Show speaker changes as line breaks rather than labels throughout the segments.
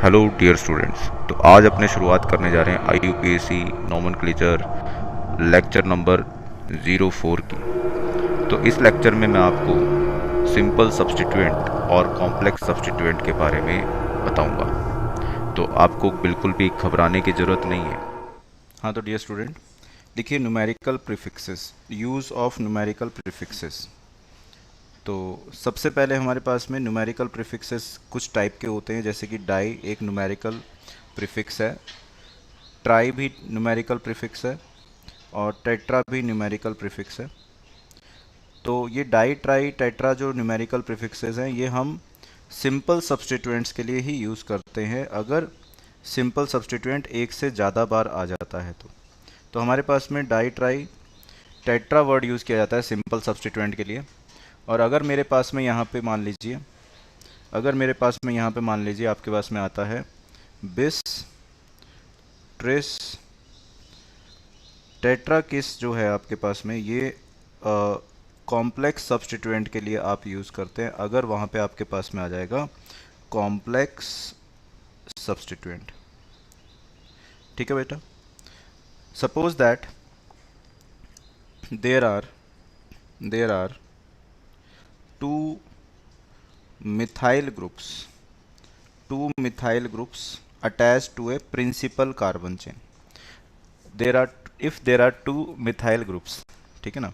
Hello dear students. तो आज अपने शुरुआत करने जा रहे हैं IUPAC नोमेनक्लेचर लेक्चर नंबर 04 की। तो इस लेक्चर में मैं आपको सिंपल सब्स्टिट्यूएंट और कॉम्प्लेक्स सब्स्टिट्यूएंट के बारे में बताऊंगा। तो आपको बिल्कुल भी घबराने की ज़रूरत नहीं है।
हाँ, तो डियर स्टूडेंट देखिए, numerical prefixes, use of numerical prefixes. तो सबसे पहले हमारे पास में न्यूमेरिकल प्रीफिक्सेस कुछ टाइप के होते हैं, जैसे कि डाई एक न्यूमेरिकल प्रीफिक्स है, ट्राई भी न्यूमेरिकल प्रीफिक्स है और टेट्रा भी न्यूमेरिकल प्रीफिक्स है। तो ये डाई, ट्राई, टेट्रा जो न्यूमेरिकल प्रीफिक्सेस हैं, ये हम सिंपल सब्स्टिट्यूएंट्स के लिए ही यूज़ करते हैं अगर सिंपल सब्स्टिट्यूएंट एक से ज़्यादा बार आ जाता है। तो हमारे पास में di, tri, tetra word use किया जाता है सिंपल सब्स्टिट्यूएंट के लिए। और अगर मेरे पास में यहाँ पे मान लीजिए, आपके पास में आता है बिस, ट्रिस, टेट्रा किस जो है आपके पास में, ये कॉम्प्लेक्स सब्स्टिट्यूएंट के लिए आप यूज़ करते हैं अगर वहाँ पे आपके पास में आ जाएगा कॉम्प्लेक्स सब्स्टिट्यूएंट। ठीक है बेटा। Suppose that there are two methyl groups attached to a principal carbon chain. If there are two methyl groups, ठीक है ना,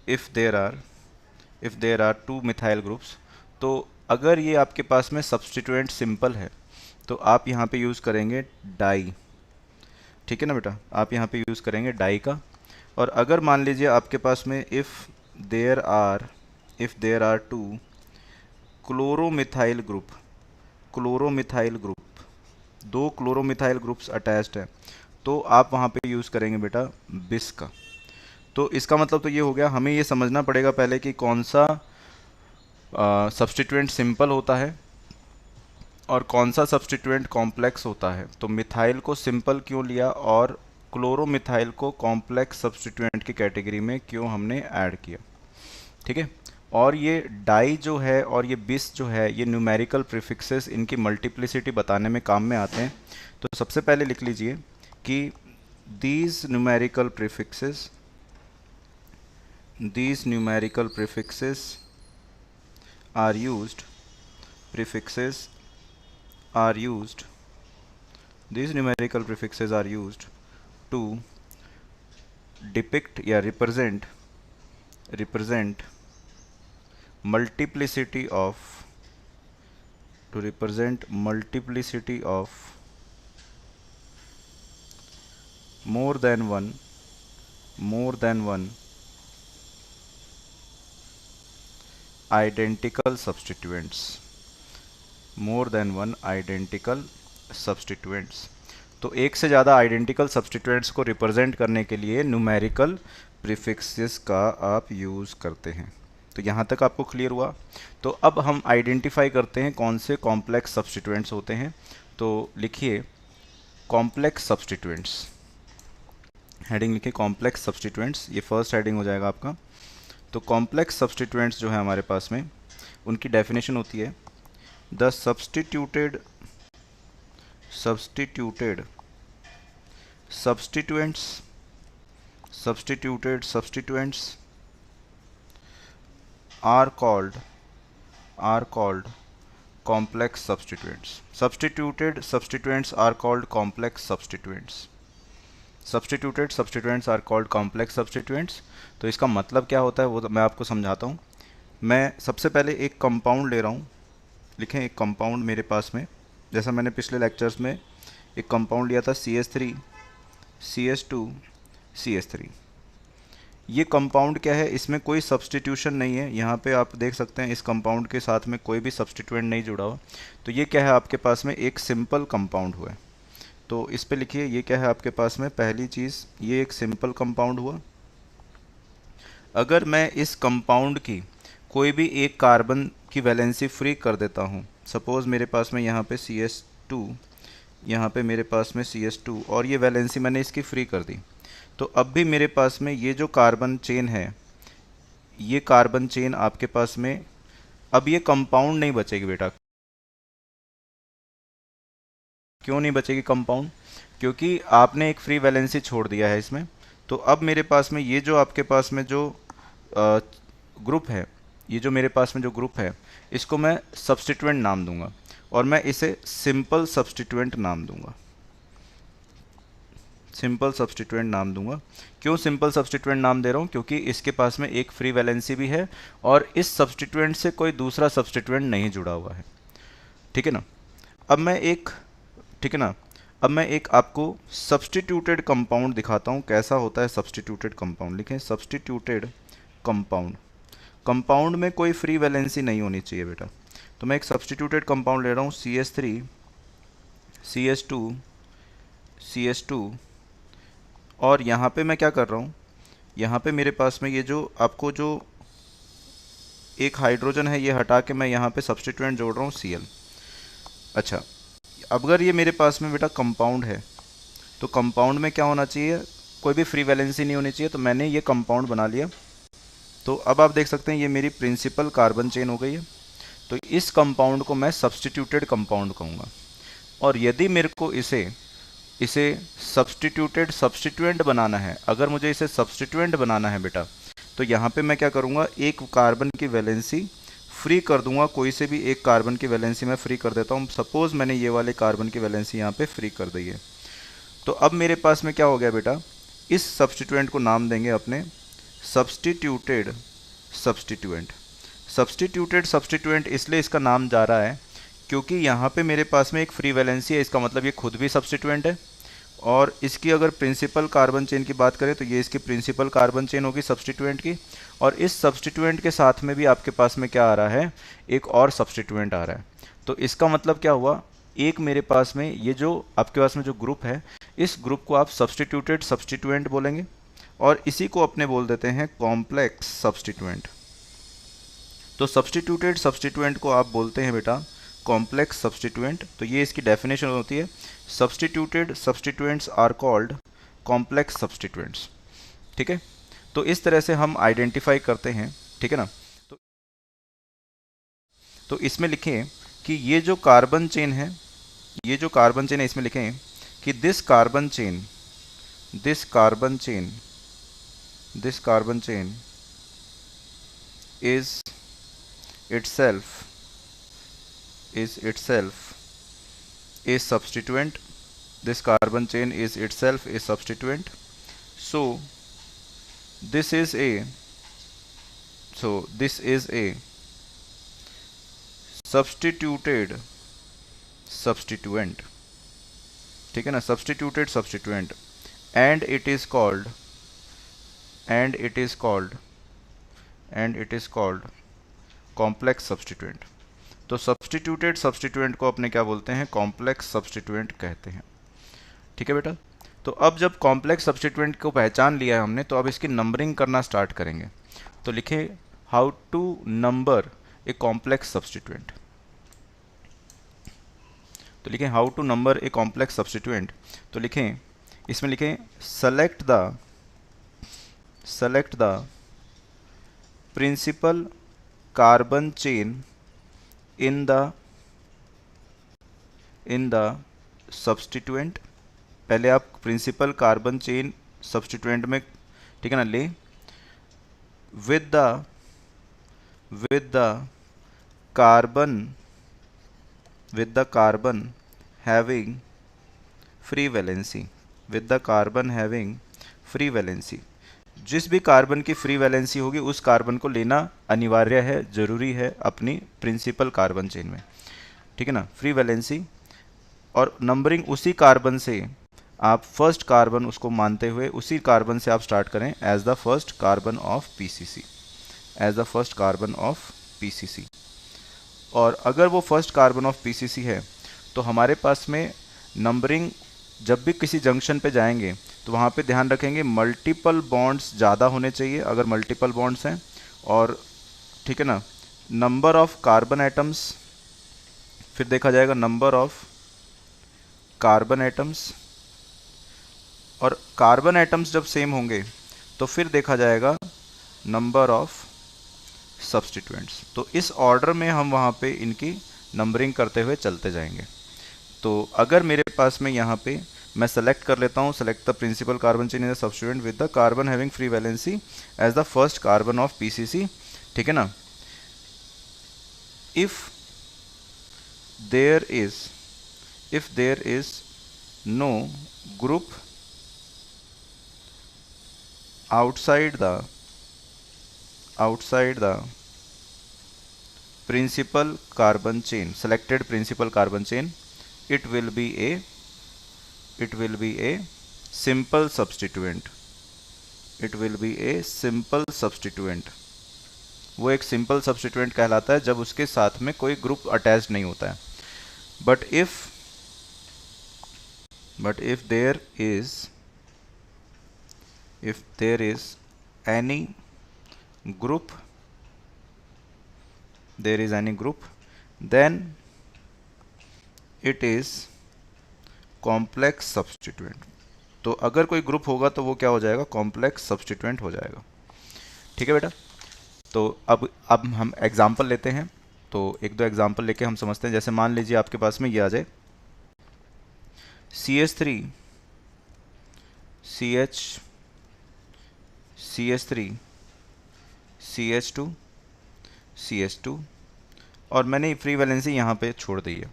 if there are two methyl groups, तो अगर ये आपके पास में सब्स्टिट्यूएंट सिंपल है तो आप यहाँ पे यूज़ करेंगे डाई। ठीक है ना बेटा, आप यहाँ पे यूज़ करेंगे डाई का। और अगर मान लीजिए आपके पास में if there are two chloromethyl group, दो क्लोरोमिथाइल ग्रुप्स अटैच्ड हैं, तो आप वहाँ पे यूज़ करेंगे बेटा बिस का। तो इसका मतलब तो ये हो गया, हमें ये समझना पड़ेगा पहले कि कौन सा सब्स्टिट्यूएंट सिंपल होता है और कौन सा सब्स्टिट्यूएंट कॉम्प्लेक्स होता है। तो मिथाइल को सिंपल क्यों लिया और क्लोरोमिथाइल को कॉम्प्लेक्स सब्स्टिट्यूएंट की कैटेगरी में क्यों हमने ऐड किया। ठीक है। और ये डाई जो है और ये बिस जो है, ये न्यूमेरिकल प्रीफिक्सेस, इनकी मल्टीप्लिसिटी बताने में काम में आते हैं। तो सबसे पहले लिख लीजिए कि these numerical prefixes are used to depict या represent multiplicity of more than one identical substituents। तो एक से ज़्यादा आइडेंटिकल सब्स्टिट्यूएंट्स को रिप्रेजेंट करने के लिए न्यूमेरिकल प्रीफिक्सेस का आप यूज़ करते हैं। तो यहाँ तक आपको क्लियर हुआ। तो अब हम आइडेंटिफाई करते हैं कौन से कॉम्प्लेक्स सब्स्टिट्यूएंट्स होते हैं। तो लिखिए कॉम्प्लेक्स सब्स्टिट्यूएंट्स, हेडिंग लिखिए कॉम्प्लेक्स सब्स्टिट्यूएंट्स, ये फर्स्ट हेडिंग हो जाएगा आपका। तो कॉम्प्लेक्स सब्स्टिट्यूएंट्स जो है हमारे पास में, उनकी डेफिनेशन होती है the substituted substituents are called complex substituents. Substituted substituents are called complex substituents. तो इसका मतलब क्या होता है वो मैं आपको समझाता हूँ। मैं सबसे पहले एक कंपाउंड ले रहा हूँ। लिखें एक कंपाउंड मेरे पास में, जैसा मैंने पिछले लेक्चर्स में एक कंपाउंड लिया था CH3 CH2 CH3। ये कंपाउंड क्या है, इसमें कोई सब्स्टिट्यूशन नहीं है। यहाँ पे आप देख सकते हैं इस कंपाउंड के साथ में कोई भी सब्स्टिट्यूएंट नहीं जुड़ा हुआ। तो ये क्या है आपके पास में, एक सिंपल कंपाउंड हुआ है। तो इस पे लिखिए ये क्या है आपके पास में, पहली चीज़ ये एक सिंपल कंपाउंड हुआ। अगर मैं इस कंपाउंड की कोई भी एक कार्बन की वैलेंसी फ्री कर देता हूँ, सपोज़ मेरे पास में यहाँ पे CH2, यहाँ पे मेरे पास में CH2 और ये वैलेंसी मैंने इसकी फ्री कर दी, तो अब भी मेरे पास में ये जो कार्बन चेन है, ये कार्बन चेन आपके पास में, अब ये कंपाउंड नहीं बचेगी बेटा। क्यों नहीं बचेगी कंपाउंड? क्योंकि आपने एक फ्री वैलेंसी छोड़ दिया है इसमें। तो अब मेरे पास में ये जो आपके पास में जो ग्रुप है, ये जो मेरे पास में जो ग्रुप है, इसको मैं सब्स्टिट्यूएंट नाम दूंगा और मैं इसे सिंपल सब्स्टिट्यूएंट नाम दूंगा। सिंपल सब्स्टिट्यूएंट नाम दूंगा। क्यों सिंपल सब्स्टिट्यूएंट नाम दे रहा हूँ? क्योंकि इसके पास में एक फ्री वैलेंसी भी है और इस सब्स्टिट्यूएंट से कोई दूसरा सब्स्टिट्यूएंट नहीं जुड़ा हुआ है। ठीक है ना? अब मैं एक ठीक है ना अब मैं एक आपको सब्स्टिट्यूटेड कंपाउंड दिखाता हूँ कैसा होता है सब्स्टिट्यूटेड कंपाउंड। लिखें सब्स्टिट्यूटेड कंपाउंड। कंपाउंड में कोई फ्री वैलेंसी नहीं होनी चाहिए बेटा। तो मैं एक सब्स्टिट्यूटेड कंपाउंड ले रहा हूँ CH3 CH2 CH2 और यहाँ पे मैं क्या कर रहा हूँ, यहाँ पे मेरे पास में ये जो आपको जो एक हाइड्रोजन है ये हटा के मैं यहाँ पे सब्स्टिट्यूएंट जोड़ रहा हूँ Cl। अच्छा, अगर ये मेरे पास में बेटा कंपाउंड है तो कंपाउंड में क्या होना चाहिए? कोई भी फ्री वैलेंसी नहीं होनी चाहिए। तो मैंने ये कंपाउंड बना लिया। तो अब आप देख सकते हैं ये मेरी प्रिंसिपल कार्बन चेन हो गई है। तो इस कंपाउंड को मैं सब्स्टिट्यूटेड कंपाउंड कहूँगा। और यदि मेरे को इसे सब्स्टिट्यूटेड सब्स्टिट्यूएंट बनाना है, अगर मुझे इसे सब्स्टिट्यूएंट बनाना है बेटा, तो यहाँ पे मैं क्या करूँगा, एक कार्बन की वैलेंसी फ्री कर दूंगा। कोई से भी एक कार्बन की वैलेंसी मैं फ्री कर देता हूँ। सपोज मैंने ये वाले कार्बन की वैलेंसी यहाँ पे फ्री कर दी है। तो अब मेरे पास में क्या हो गया बेटा, इस सब्स्टिट्यूएंट को नाम देंगे अपने सब्स्टिट्यूटेड सब्स्टिट्यूएंट। सब्स्टिट्यूटेड सब्स्टिट्यूएंट इसलिए इसका नाम जा रहा है क्योंकि यहाँ पे मेरे पास में एक फ्री वैलेंसी है, इसका मतलब ये खुद भी सब्स्टिट्यूएंट है। और इसकी अगर प्रिंसिपल कार्बन चेन की बात करें तो ये इसकी प्रिंसिपल कार्बन चेन होगी सब्स्टिट्यूएंट की। और इस सब्स्टिट्यूएंट के साथ में भी आपके पास में क्या आ रहा है, एक और सब्स्टिट्यूएंट आ रहा है। तो इसका मतलब क्या हुआ, एक मेरे पास में ये जो आपके पास में जो ग्रुप है, इस ग्रुप को आप सब्स्टिट्यूटेड सब्स्टिट्यूएंट बोलेंगे और इसी को अपने बोल देते हैं कॉम्प्लेक्स सब्स्टिट्यूएंट। तो सब्स्टिट्यूटेड सब्स्टिट्यूएंट को आप बोलते हैं बेटा कॉम्प्लेक्स सब्स्टिट्यूएंट। तो ये इसकी डेफिनेशन होती है, substituted substituents are called complex substituents. ठीक है, तो इस तरह से हम आइडेंटिफाई करते हैं। ठीक है ना? तो इसमें लिखें कि ये जो कार्बन चेन है, ये जो कार्बन चेन है, इसमें लिखें कि this carbon chain is itself a substituent. This carbon chain is itself a substituent. So this is a substituted substituent. ठीक है ना? substituted substituent and it is called complex substituent. तो सब्स्टिट्यूटेड सब्स्टिट्यूएंट को अपने क्या बोलते हैं, कॉम्प्लेक्स सब्स्टिट्यूएंट कहते हैं। ठीक है बेटा? तो अब जब कॉम्प्लेक्स सब्स्टिट्यूएंट को पहचान लिया है हमने, तो अब इसकी नंबरिंग करना स्टार्ट करेंगे। तो लिखें how to number a complex substituent. तो लिखें how to number a complex substituent. तो लिखें, इसमें लिखें select the principal carbon chain in the substituent। पहले आप प्रिंसिपल कार्बन चेन सब्स्टिट्यूएंट में, ठीक है ना, ले with the carbon having free valency। जिस भी कार्बन की फ्री वैलेंसी होगी उस कार्बन को लेना अनिवार्य है, जरूरी है अपनी प्रिंसिपल कार्बन चेन में। ठीक है ना? फ्री वैलेंसी और नंबरिंग उसी कार्बन से आप फर्स्ट कार्बन उसको मानते हुए उसी कार्बन से आप स्टार्ट करें as the first carbon of PCC. और अगर वो फर्स्ट कार्बन ऑफ पीसीसी है तो हमारे पास में नंबरिंग जब भी किसी जंक्शन पे जाएंगे तो वहाँ पे ध्यान रखेंगे मल्टीपल बॉन्ड्स ज़्यादा होने चाहिए अगर मल्टीपल बॉन्ड्स हैं। और ठीक है ना, नंबर ऑफ कार्बन एटम्स, फिर देखा जाएगा नंबर ऑफ कार्बन एटम्स, और कार्बन एटम्स जब सेम होंगे तो फिर देखा जाएगा नंबर ऑफ सब्स्टिट्यूएंट्स। तो इस ऑर्डर में हम वहाँ पे इनकी नंबरिंग करते हुए चलते जाएंगे। तो अगर मेरे पास में यहाँ पे मैं सेलेक्ट कर लेता हूँ, select the principal carbon chain in the substituent with the carbon having free valency as the first carbon of PCC, ठीक है ना। If there is no group outside the principal carbon chain, selected principal carbon chain, it will be a simple substituent, it will be a simple substituent। वो एक simple substituent कहलाता है जब उसके साथ में कोई ग्रुप अटैच नहीं होता है। But if there is any group then it is complex substituent। तो अगर कोई ग्रुप होगा तो वो क्या हो जाएगा, कॉम्प्लेक्स सब्स्टिट्यूएंट हो जाएगा, ठीक है बेटा। तो अब हम एग्जांपल लेते हैं, तो एक दो एग्जांपल लेके हम समझते हैं। जैसे मान लीजिए आपके पास में ये आ जाए CH3 CH2 CH2 और मैंने फ्री वैलेंसी यहाँ पे छोड़ दी है।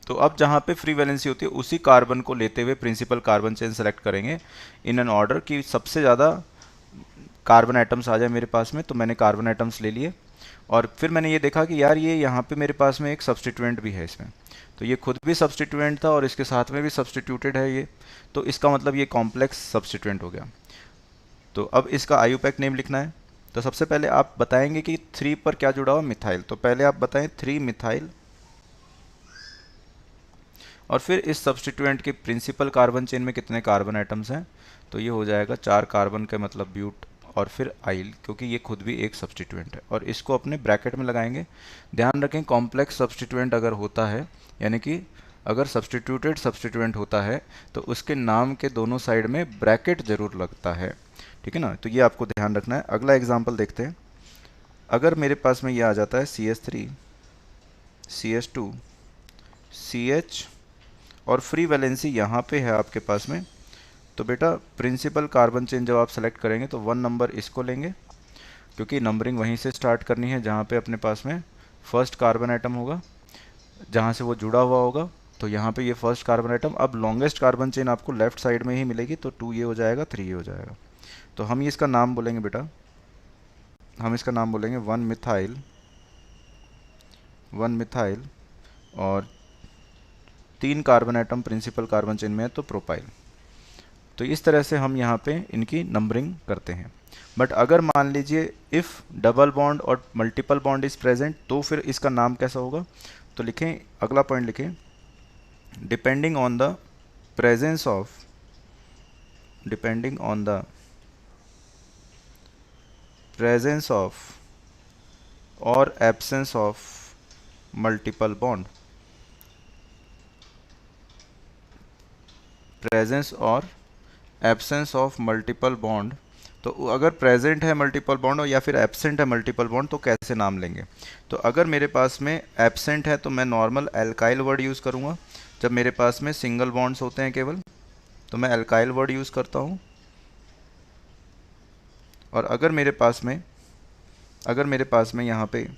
तो अब जहाँ पे फ्री वैलेंसी होती है उसी कार्बन को लेते हुए प्रिंसिपल कार्बन चेन सेलेक्ट करेंगे इन एन ऑर्डर कि सबसे ज़्यादा कार्बन एटम्स आ जाए मेरे पास में। तो मैंने कार्बन एटम्स ले लिए और फिर मैंने ये देखा कि यार ये यहाँ पे मेरे पास में एक सब्स्टिट्यूएंट भी है इसमें, तो ये खुद भी सब्स्टिट्यूएंट था और इसके साथ में भी सब्स्टिट्यूटेड है ये, तो इसका मतलब ये कॉम्प्लेक्स सब्स्टिट्यूएंट हो गया। तो अब इसका आईयूपैक नेम लिखना है। तो सबसे पहले आप बताएंगे कि 3 पर क्या जुड़ा हुआ, मिथाइल। तो पहले आप बताएं 3 मिथाइल और फिर इस सब्स्टिट्यूएंट के प्रिंसिपल कार्बन चेन में कितने कार्बन एटम्स हैं। तो ये हो जाएगा 4 कार्बन का मतलब ब्यूट और फिर आइल, क्योंकि ये खुद भी एक सब्स्टिट्यूएंट है और इसको अपने ब्रैकेट में लगाएंगे। ध्यान रखें कॉम्प्लेक्स सब्स्टिट्यूएंट अगर होता है, यानी कि अगर सब्स्टिट्यूटेड सब्स्टिट्यूएंट होता है तो उसके नाम के दोनों साइड में ब्रैकेट जरूर लगता है, ठीक है ना। तो ये आपको ध्यान रखना है। अगला एग्जांपल देखते हैं। अगर मेरे पास में ये आ जाता है CH3 CH2 CH और फ्री वैलेंसी यहाँ पे है आपके पास में, तो बेटा प्रिंसिपल कार्बन चेन जब आप सेलेक्ट करेंगे तो 1 नंबर इसको लेंगे, क्योंकि नंबरिंग वहीं से स्टार्ट करनी है जहाँ पे अपने पास में फर्स्ट कार्बन एटम होगा, जहाँ से वो जुड़ा हुआ होगा। तो यहाँ पे ये फर्स्ट कार्बन एटम, अब लॉन्गेस्ट कार्बन चेन आपको लेफ्ट साइड में ही मिलेगी, तो 2 ये हो जाएगा, 3 ये हो जाएगा। तो हम इसका नाम बोलेंगे बेटा, हम इसका नाम बोलेंगे 1 मिथाइल और 3 carbon atom principal carbon chain में है तो प्रोपाइल। तो इस तरह से हम यहाँ पे इनकी नंबरिंग करते हैं। बट अगर मान लीजिए इफ़ डबल बॉन्ड और मल्टीपल बॉन्ड इज प्रेजेंट, तो फिर इसका नाम कैसा होगा। तो लिखें, अगला पॉइंट लिखें, depending on the presence of or absence of multiple bond, presence और एब्सेंस ऑफ मल्टीपल बॉन्ड। तो अगर प्रेजेंट है मल्टीपल बॉन्ड या फिर एब्सेंट है मल्टीपल बॉन्ड तो कैसे नाम लेंगे। तो अगर मेरे पास में एब्सेंट है तो मैं नॉर्मल एल्काइल वर्ड यूज़ करूँगा। जब मेरे पास में सिंगल बॉन्ड्स होते हैं केवल, तो मैं एल्काइल वर्ड यूज़ करता हूँ। और अगर मेरे पास में यहाँ पे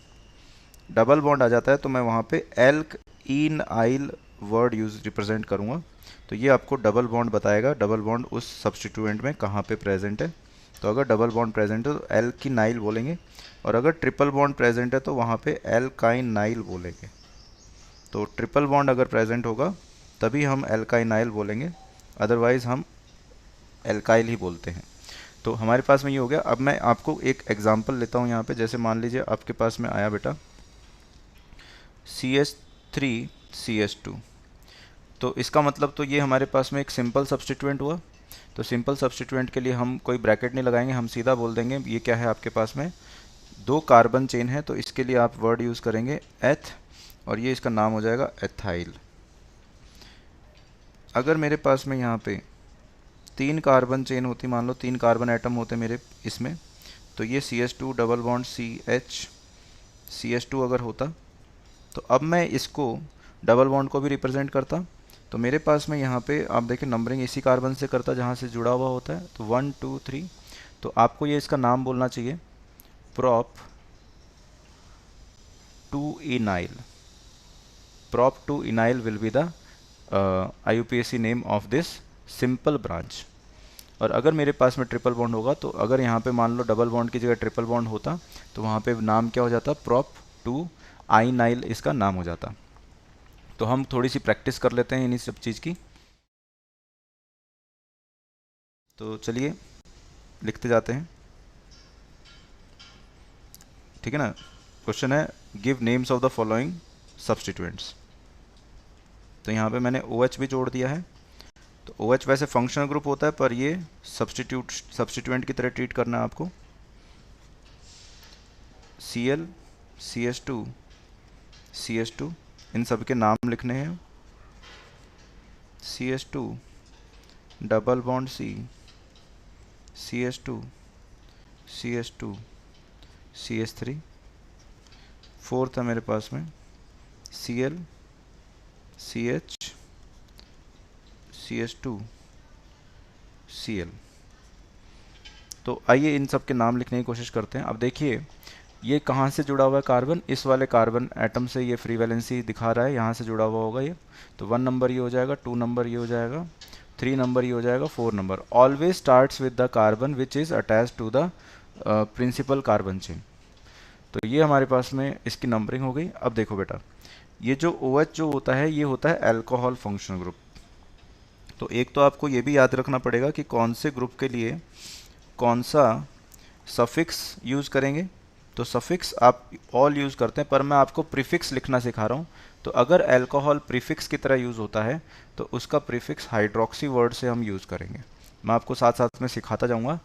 डबल बॉन्ड आ जाता है तो मैं वहाँ पे एल्क इन आइल वर्ड रिप्रेजेंट करूँगा। तो ये आपको डबल बॉन्ड बताएगा, डबल बॉन्ड उस सब्स्टिट्यूएंट में कहाँ पे प्रेजेंट है। तो अगर डबल बॉन्ड प्रेजेंट है तो एल्किनाइल बोलेंगे, और अगर ट्रिपल बॉन्ड प्रेजेंट है तो वहाँ पे एल्काइनाइल बोलेंगे। तो ट्रिपल बॉन्ड अगर प्रेजेंट होगा तभी हम एल्काइनाइल बोलेंगे, अदरवाइज़ हम एल्काइल ही बोलते हैं। तो हमारे पास में ये हो गया। अब मैं आपको एक एग्जांपल लेता हूँ यहाँ पे। जैसे मान लीजिए आपके पास में आया बेटा CH3 CH2, तो इसका मतलब तो ये हमारे पास में एक सिंपल सब्स्टिट्यूएंट हुआ। तो सिंपल सब्स्टिट्यूएंट के लिए हम कोई ब्रैकेट नहीं लगाएंगे, हम सीधा बोल देंगे ये क्या है आपके पास में 2 कार्बन चेन है, तो इसके लिए आप वर्ड यूज़ करेंगे एथ, और ये इसका नाम हो जाएगा एथाइल। अगर मेरे पास में यहाँ पे 3 कार्बन चेन होती, मान लो 3 कार्बन एटम होते मेरे इसमें, तो ये CH2 डबल बॉन्ड CH2 अगर होता, तो अब मैं इसको डबल बॉन्ड को भी रिप्रेजेंट करता, तो मेरे पास में यहाँ पे आप देखें नंबरिंग इसी कार्बन से करता जहाँ से जुड़ा हुआ होता है, तो 1 2 3। तो आपको ये इसका नाम बोलना चाहिए prop to enyl. Prop to enyl will be the IUPAC name of this simple branch. और अगर मेरे पास में ट्रिपल बॉन्ड होगा, तो अगर यहाँ पे मान लो डबल बॉन्ड की जगह ट्रिपल बॉन्ड होता, तो वहाँ पे नाम क्या हो जाता, prop to enyl इसका नाम हो जाता। तो हम थोड़ी सी प्रैक्टिस कर लेते हैं इन्हीं सब चीज़ की। तो चलिए लिखते जाते हैं, ठीक है ना। क्वेश्चन है give names of the following substituents. तो यहाँ पे मैंने OH भी जोड़ दिया है। तो OH वैसे फंक्शनल ग्रुप होता है, पर ये सब्स्टिट्यूएंट की तरह ट्रीट करना है आपको। Cl CH2 CH2 इन सब के नाम लिखने हैं। CH2 double bond C CH2 CH2 CH3। Fourth है मेरे पास में Cl CH CH2 Cl। तो आइए इन सब के नाम लिखने की कोशिश करते हैं। अब देखिए ये कहाँ से जुड़ा हुआ है कार्बन, इस वाले कार्बन एटम से ये फ्री वैलेंसी दिखा रहा है, यहाँ से जुड़ा हुआ होगा ये। तो 1 नंबर ये हो जाएगा, 2 नंबर ये हो जाएगा, 3 नंबर ये हो जाएगा, 4 number. Always starts with the carbon which is attach to the principal carbon chain. तो ये हमारे पास में इसकी नंबरिंग हो गई। अब देखो बेटा, ये जो OH जो होता है ये होता है अल्कोहल फंक्शनल ग्रुप। तो एक तो आपको ये भी याद रखना पड़ेगा कि कौन से ग्रुप के लिए कौन सा सफिक्स यूज़ करेंगे। तो सफिक्स आप ऑल यूज़ करते हैं, पर मैं आपको प्रीफिक्स लिखना सिखा रहा हूँ। तो अगर अल्कोहल प्रीफिक्स की तरह यूज़ होता है तो उसका प्रीफिक्स हाइड्रोक्सी वर्ड से हम यूज़ करेंगे। मैं आपको साथ साथ में सिखाता जाऊँगा।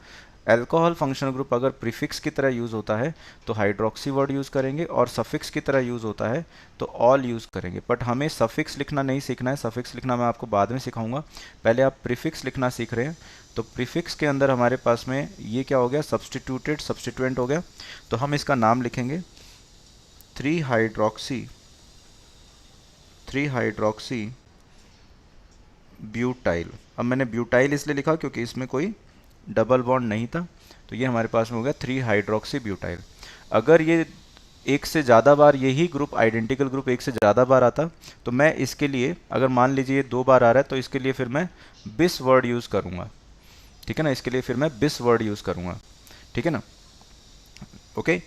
अल्कोहल फंक्शनल ग्रुप अगर प्रीफिक्स की तरह यूज़ होता है तो हाइड्रोक्सी वर्ड यूज़ करेंगे, और सफिक्स की तरह यूज़ होता है तो ऑल यूज़ करेंगे। बट हमें सफिक्स लिखना नहीं सीखना है, सफिक्स लिखना मैं आपको बाद में सिखाऊंगा। पहले आप प्रीफिक्स लिखना सीख रहे हैं। तो प्रीफिक्स के अंदर हमारे पास में ये क्या हो गया, सब्स्टिट्यूटेड सब्स्टिट्यूएंट हो गया। तो हम इसका नाम लिखेंगे 3 हाइड्रोक्सी ब्यूटाइल। अब मैंने ब्यूटाइल इसलिए लिखा क्योंकि इसमें कोई डबल बॉन्ड नहीं था। तो ये हमारे पास में हो गया 3 हाइड्रोक्सी ब्यूटाइल। अगर ये एक से ज़्यादा बार यही ग्रुप आइडेंटिकल ग्रुप एक से ज़्यादा बार आता तो मैं इसके लिए, अगर मान लीजिए 2 बार आ रहा है तो इसके लिए फिर मैं बिस वर्ड यूज़ करूँगा, ठीक है ना। इसके लिए फिर मैं बिस वर्ड यूज़ करूँगा, ठीक है ना। ओके,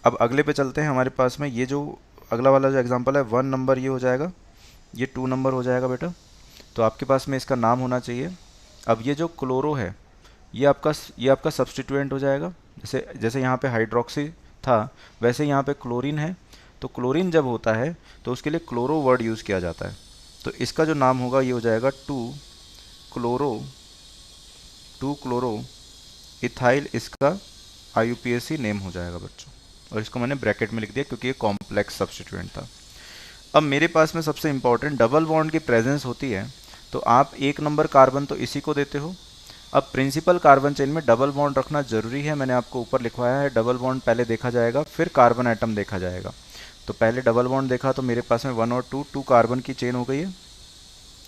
अब अगले पे चलते हैं। हमारे पास में ये जो अगला वाला जो एग्जांपल है 1 नंबर ये हो जाएगा, ये 2 नंबर हो जाएगा बेटा। तो आपके पास में इसका नाम होना चाहिए। अब ये जो क्लोरो है ये आपका सब्स्टिट्यूएंट हो जाएगा। जैसे यहाँ पे हाइड्रोक्सी था वैसे यहाँ पे क्लोरीन है। तो क्लोरीन जब होता है तो उसके लिए क्लोरो वर्ड यूज़ किया जाता है। तो इसका जो नाम होगा ये हो जाएगा 2 क्लोरो इथाइल। इसका IUPAC नेम हो जाएगा बच्चों, और इसको मैंने ब्रैकेट में लिख दिया क्योंकि ये कॉम्प्लेक्स सब्स्टिट्यूएंट था। अब मेरे पास में सबसे इंपॉर्टेंट डबल बॉन्ड की प्रेजेंस होती है तो आप 1 नंबर कार्बन तो इसी को देते हो। अब प्रिंसिपल कार्बन चेन में डबल बॉन्ड रखना जरूरी है। मैंने आपको ऊपर लिखवाया है डबल बॉन्ड पहले देखा जाएगा फिर कार्बन एटम देखा जाएगा। तो पहले डबल बॉन्ड देखा तो मेरे पास में 1 और 2 कार्बन की चेन हो गई है,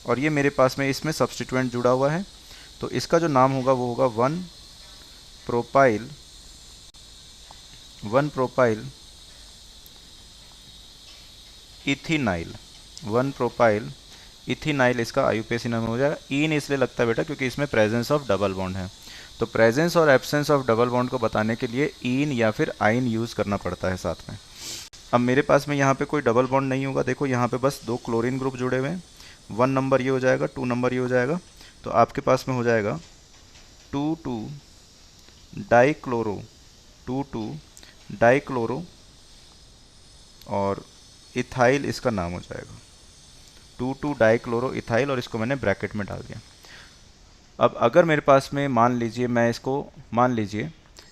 और ये मेरे पास में इसमें सब्स्टिट्यूएंट जुड़ा हुआ है। तो इसका जो नाम होगा वो होगा 1 प्रोपाइल इथिनाइल। 1 प्रोपाइल इथिनाइल इसका IUPAC नाम हो जाएगा। इन इसलिए लगता है बेटा क्योंकि इसमें प्रेजेंस ऑफ डबल बॉन्ड है। तो प्रेजेंस और एब्सेंस ऑफ डबल बॉन्ड को बताने के लिए इन या फिर आइन यूज़ करना पड़ता है साथ में। अब मेरे पास में यहाँ पे कोई डबल बॉन्ड नहीं होगा। देखो यहाँ पे बस 2 क्लोरीन ग्रुप जुड़े हुए हैं। 1 नंबर ये हो जाएगा, 2 नंबर ये हो जाएगा। तो आपके पास में हो जाएगा 2 डाइक्लोरो और इथाइल इसका नाम हो जाएगा 2 डाइक्लोरो इथाइल, और इसको मैंने ब्रैकेट में डाल दिया। अब अगर मेरे पास में मान लीजिए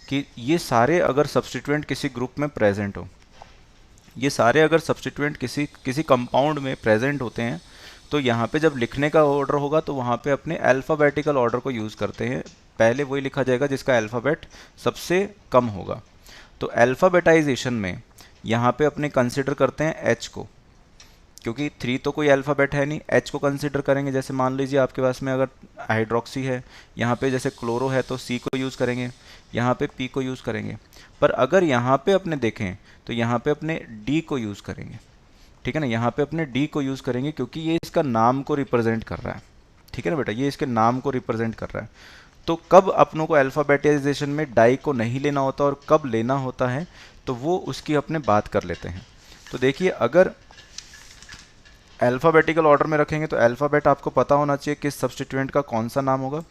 कि ये सारे अगर सब्स्टिट्यूएंट किसी ग्रुप में प्रेजेंट हो, ये सारे अगर सब्स्टिट्यूएंट किसी कंपाउंड में प्रेजेंट होते हैं तो यहाँ पे जब लिखने का ऑर्डर होगा तो वहाँ पे अपने अल्फ़ाबेटिकल ऑर्डर को यूज़ करते हैं। पहले वही लिखा जाएगा जिसका अल्फ़ाबेट सबसे कम होगा। तो अल्फ़ाबेटाइजेशन में यहाँ पे अपने कंसिडर करते हैं H को। क्योंकि 3 तो कोई अल्फ़ाबेट है नहीं, H को कंसिडर करेंगे। जैसे मान लीजिए आपके पास में अगर हाइड्रोक्सी है, यहाँ पे जैसे क्लोरो है तो C को यूज़ करेंगे, यहाँ पे P को यूज़ करेंगे। पर अगर यहाँ पे अपने देखें तो यहाँ पे अपने D को यूज़ करेंगे, ठीक है ना, यहाँ पे अपने D को यूज़ करेंगे क्योंकि ये इसका नाम को रिप्रेजेंट कर रहा है, ठीक है ना बेटा, ये इसके नाम को रिप्रेजेंट कर रहा है। तो कब अपनों को अल्फ़ाबेटाइजेशन में डाई को नहीं लेना होता और कब लेना होता है, तो वो उसकी अपने बात कर लेते हैं। तो देखिए, अगर अल्फ़ाबेटिकल ऑर्डर में रखेंगे तो अल्फ़ाबेट आपको पता होना चाहिए किस सब्स्टिट्यूएंट का कौन सा नाम होगा।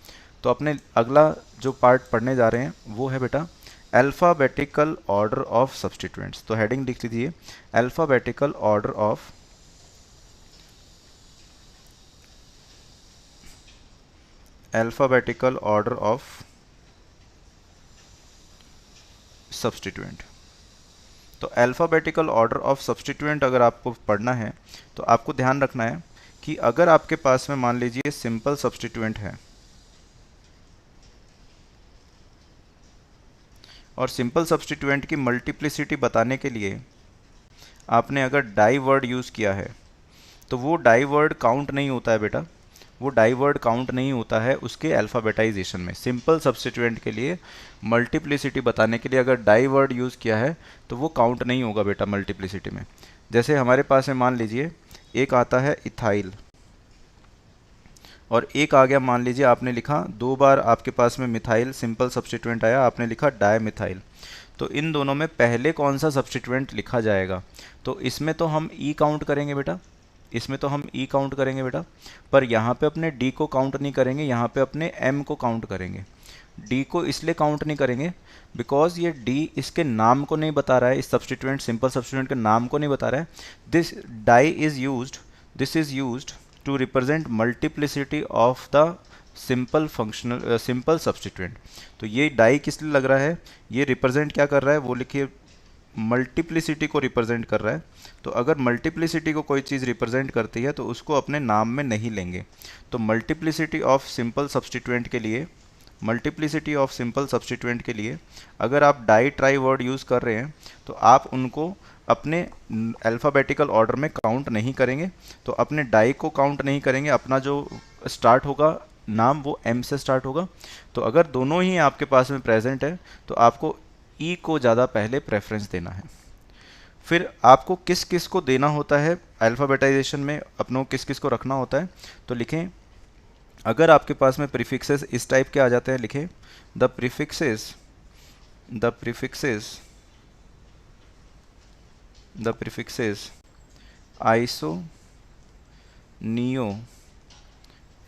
तो अपने अगला जो पार्ट पढ़ने जा रहे हैं वो है बेटा अल्फ़ाबेटिकल ऑर्डर ऑफ सब्स्टिट्यूएंट्स। तो हेडिंग लिख लीजिए, अल्फ़ाबेटिकल ऑर्डर ऑफ सब्स्टिट्यूएंट। तो अल्फ़ाबेटिकल ऑर्डर ऑफ सब्स्टिट्यूएंट अगर आपको पढ़ना है तो आपको ध्यान रखना है कि अगर आपके पास में मान लीजिए सिंपल सब्स्टिट्यूएंट है और सिंपल सब्स्टिट्यूएंट की मल्टीप्लिसिटी बताने के लिए आपने अगर डाई वर्ड यूज़ किया है तो वो डाई वर्ड काउंट नहीं होता है बेटा, वो डाई वर्ड काउंट नहीं होता है उसके अल्फ़ाबेटाइजेशन में। सिंपल सब्स्टिट्यूएंट के लिए मल्टीप्लिसिटी बताने के लिए अगर डाई वर्ड यूज़ किया है तो वो काउंट नहीं होगा बेटा मल्टीप्लिसिटी में। जैसे हमारे पास है, मान लीजिए एक आता है इथाइल और एक आ गया, मान लीजिए आपने लिखा 2 बार आपके पास में मिथाइल सिंपल सब्स्टिट्यूएंट आया, आपने लिखा डायमिथाइल। तो इन दोनों में पहले कौन सा सब्स्टिट्यूएंट लिखा जाएगा? तो इसमें तो हम ई काउंट करेंगे बेटा, इसमें तो हम ई काउंट करेंगे बेटा, पर यहाँ पे अपने डी को काउंट नहीं करेंगे, यहाँ पे अपने एम को काउंट करेंगे। डी को इसलिए काउंट नहीं करेंगे बिकॉज ये डी इसके नाम को नहीं बता रहा है, इस सब्स्टिट्यूएंट सिंपल सब्स्टिट्यूएंट के नाम को नहीं बता रहा है। This di is used, this is used to represent multiplicity of the simple substituent. तो ये डाई किस लिए लग रहा है? ये रिप्रेजेंट क्या कर रहा है वो लिखिए, मल्टीप्लिसिटी को रिप्रेजेंट कर रहा है। तो अगर मल्टीप्लिसिटी को कोई चीज़ रिप्रेजेंट करती है तो उसको अपने नाम में नहीं लेंगे। तो मल्टीप्लिसिटी ऑफ सिंपल सब्स्टिट्यूएंट के लिए, मल्टीप्लिसिटी ऑफ सिंपल सब्स्टिट्यूएंट के लिए अगर आप डाई ट्राई वर्ड यूज़ कर रहे हैं तो आप उनको अपने अल्फ़ाबेटिकल ऑर्डर में काउंट नहीं करेंगे। तो अपने डाई को काउंट नहीं करेंगे, अपना जो स्टार्ट होगा नाम वो एम से स्टार्ट होगा। तो अगर दोनों ही आपके पास में प्रेजेंट है तो आपको ई को ज़्यादा पहले प्रेफरेंस देना है। फिर आपको किस किस को देना होता है अल्फ़ाबेटाइजेशन में, अपनों किस किस को रखना होता है, तो लिखें, अगर आपके पास में प्रीफिक्सेस इस टाइप के आ जाते हैं, लिखें the prefixes iso, neo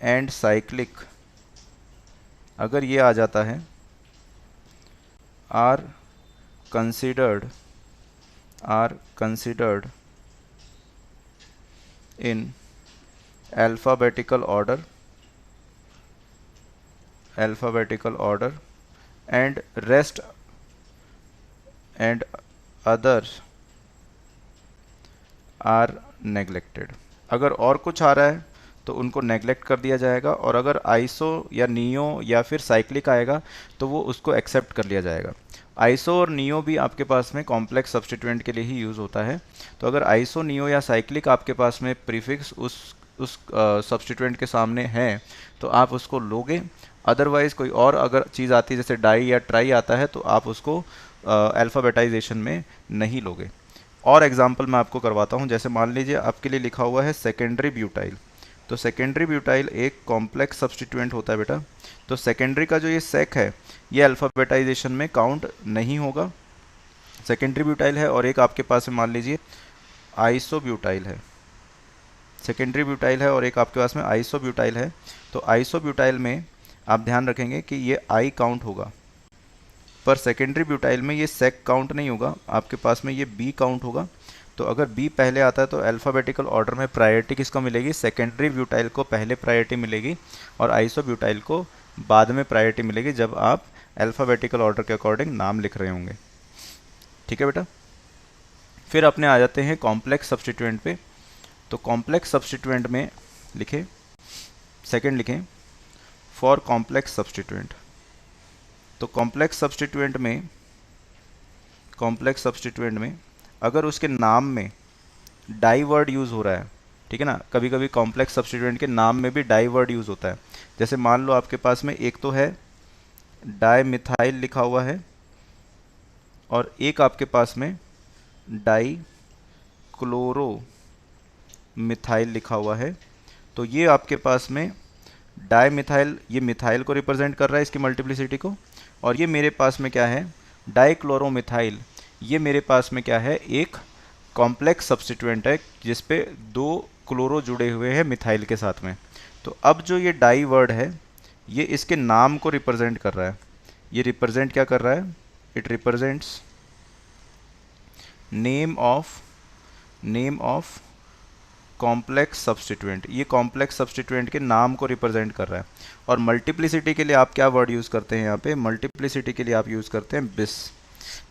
and cyclic, अगर ये आ जाता है, are considered in alphabetical order and rest and others are neglected. अगर और कुछ आ रहा है तो उनको नेग्लेक्ट कर दिया जाएगा, और अगर आइसो या नियो या फिर साइक्लिक आएगा तो वो उसको एक्सेप्ट कर लिया जाएगा। आइसो और नियो भी आपके पास में कॉम्प्लेक्स सब्स्टिट्यूएंट के लिए ही यूज़ होता है। तो अगर आइसो, नियो या साइक्लिक आपके पास में प्रीफिक्स उस सब्स्टिट्यूएंट के सामने है तो आप उसको लोगे। अदरवाइज़ कोई और अगर चीज़ आती है जैसे डाई या ट्राई आता है तो आप उसको अल्फ़ाबेटाइजेशन में नहीं लोगे। और एग्जांपल मैं आपको करवाता हूँ, जैसे मान लीजिए आपके लिए लिखा हुआ है सेकेंडरी ब्यूटाइल। तो सेकेंडरी ब्यूटाइल एक कॉम्प्लेक्स सब्स्टिट्यूएंट होता है बेटा। तो सेकेंडरी का जो ये सेक है ये अल्फ़ाबेटाइजेशन में काउंट नहीं होगा। सेकेंडरी ब्यूटाइल है और एक आपके पास में मान लीजिए आइसोब्यूटाइल है, सेकेंडरी ब्यूटाइल है और एक आपके पास में आइसोब्यूटाइल है। तो आइसोब्यूटाइल में आप ध्यान रखेंगे कि ये आई काउंट होगा, पर सेकेंडरी ब्यूटाइल में ये सेक काउंट नहीं होगा, आपके पास में ये बी काउंट होगा। तो अगर बी पहले आता है तो अल्फ़ाबेटिकल ऑर्डर में प्रायोरिटी किसको मिलेगी? सेकेंडरी ब्यूटाइल को पहले प्रायोरिटी मिलेगी और आइसोब्यूटाइल को बाद में प्रायोरिटी मिलेगी जब आप अल्फ़ाबेटिकल ऑर्डर के अकॉर्डिंग नाम लिख रहे होंगे। ठीक है बेटा। फिर अपने आ जाते हैं कॉम्प्लेक्स सब्स्टिट्यूएंट पे। तो कॉम्प्लेक्स सब्स्टिट्यूएंट में लिखें, सेकेंड लिखें फॉर कॉम्प्लेक्स सब्स्टिट्यूएंट। तो कॉम्प्लेक्स सब्स्टिट्यूएंट में अगर उसके नाम में डाई वर्ड यूज़ हो रहा है, ठीक है ना। कभी कभी कॉम्प्लेक्स सब्स्टिट्यूएंट के नाम में भी डाई वर्ड यूज़ होता है। जैसे मान लो आपके पास में एक तो है डाई मिथाइल लिखा हुआ है और एक आपके पास में डाई क्लोरो मिथाइल लिखा हुआ है। तो ये आपके पास में डाई मिथाइल, ये मिथाइल को रिप्रेजेंट कर रहा है, इसकी मल्टीप्लिसिटी को। और ये मेरे पास में क्या है, डाई क्लोरो मिथाइल, ये मेरे पास में क्या है, एक कॉम्प्लेक्स सब्स्टिट्यूएंट है जिस पे दो क्लोरो जुड़े हुए हैं मिथाइल के साथ में। तो अब जो ये डाई वर्ड है ये इसके नाम को रिप्रेजेंट कर रहा है। ये रिप्रेजेंट क्या कर रहा है, it represents name of complex substituent. ये कॉम्प्लेक्स सब्स्टिट्यूएंट के नाम को रिप्रेजेंट कर रहा है। और मल्टीप्लिसिटी के लिए आप क्या वर्ड यूज़ करते हैं यहाँ पे, मल्टीप्लिसिटी के लिए आप यूज़ करते हैं बिस।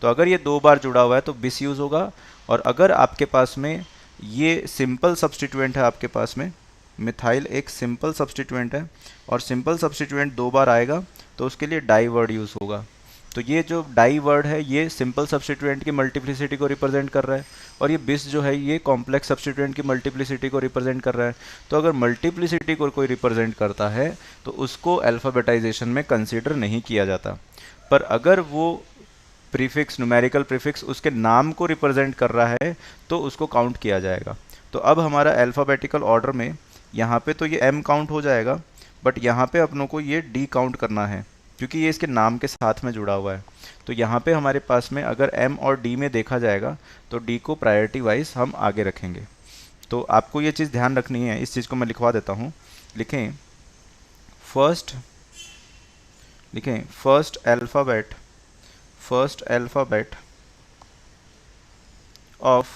तो अगर ये दो बार जुड़ा हुआ है तो बिस यूज़ होगा। और अगर आपके पास में ये सिंपल सब्स्टिट्यूएंट है, आपके पास में मिथाइल एक सिंपल सब्स्टिट्यूएंट है और सिंपल सब्स्टिट्यूएंट दो बार आएगा तो उसके लिए डाई वर्ड यूज़ होगा। तो ये जो डाई वर्ड है ये सिंपल सब्स्टिट्यूएंट की मल्टीप्लिसिटी को रिप्रेजेंट कर रहा है और ये बिस जो है ये कॉम्प्लेक्स सब्स्टिट्यूएंट की मल्टीप्लिसिटी को रिप्रेजेंट कर रहा है। तो अगर मल्टीप्लिसिटी को कोई रिप्रेजेंट करता है तो उसको अल्फ़ाबेटाइजेशन में कंसीडर नहीं किया जाता। पर अगर वो प्रीफिक्स, न्यूमेरिकल प्रीफिक्स उसके नाम को रिप्रेजेंट कर रहा है तो उसको काउंट किया जाएगा। तो अब हमारा अल्फ़ाबेटिकल ऑर्डर में यहाँ पे तो ये m काउंट हो जाएगा, बट यहाँ पे अपनों को ये d काउंट करना है क्योंकि ये इसके नाम के साथ में जुड़ा हुआ है। तो यहाँ पे हमारे पास में अगर m और d में देखा जाएगा तो d को प्रायोरिटी वाइज हम आगे रखेंगे। तो आपको ये चीज़ ध्यान रखनी है, इस चीज़ को मैं लिखवा देता हूँ। लिखें first alphabet of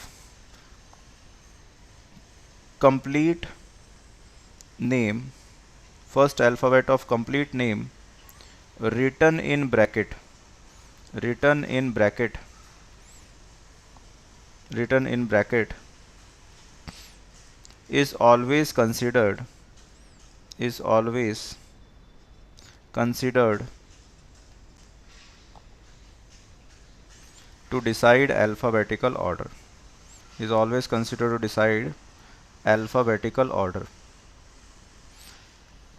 complete name, first alphabet of complete name written in bracket is always considered to decide alphabetical order, is always considered to decide alphabetical order।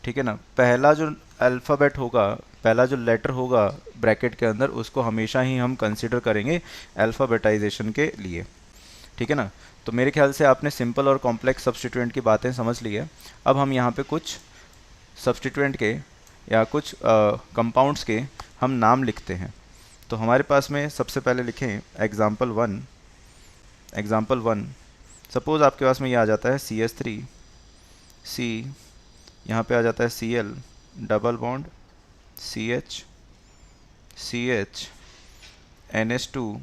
ठीक है ना। पहला जो अल्फ़ाबेट होगा, पहला जो लेटर होगा ब्रैकेट के अंदर, उसको हमेशा ही हम कंसिडर करेंगे अल्फ़ाबेटाइजेशन के लिए, ठीक है ना। तो मेरे ख्याल से आपने सिंपल और कॉम्प्लेक्स सब्स्टिट्यूएंट की बातें समझ ली है। अब हम यहाँ पे कुछ सब्स्टिट्यूएंट के या कुछ कंपाउंड्स के हम नाम लिखते हैं। तो हमारे पास में सबसे पहले लिखें एग्जाम्पल वन। सपोज़ आपके पास में ये आ जाता है CH3, C, यहाँ पे आ जाता है Cl, double bond CH, NH2,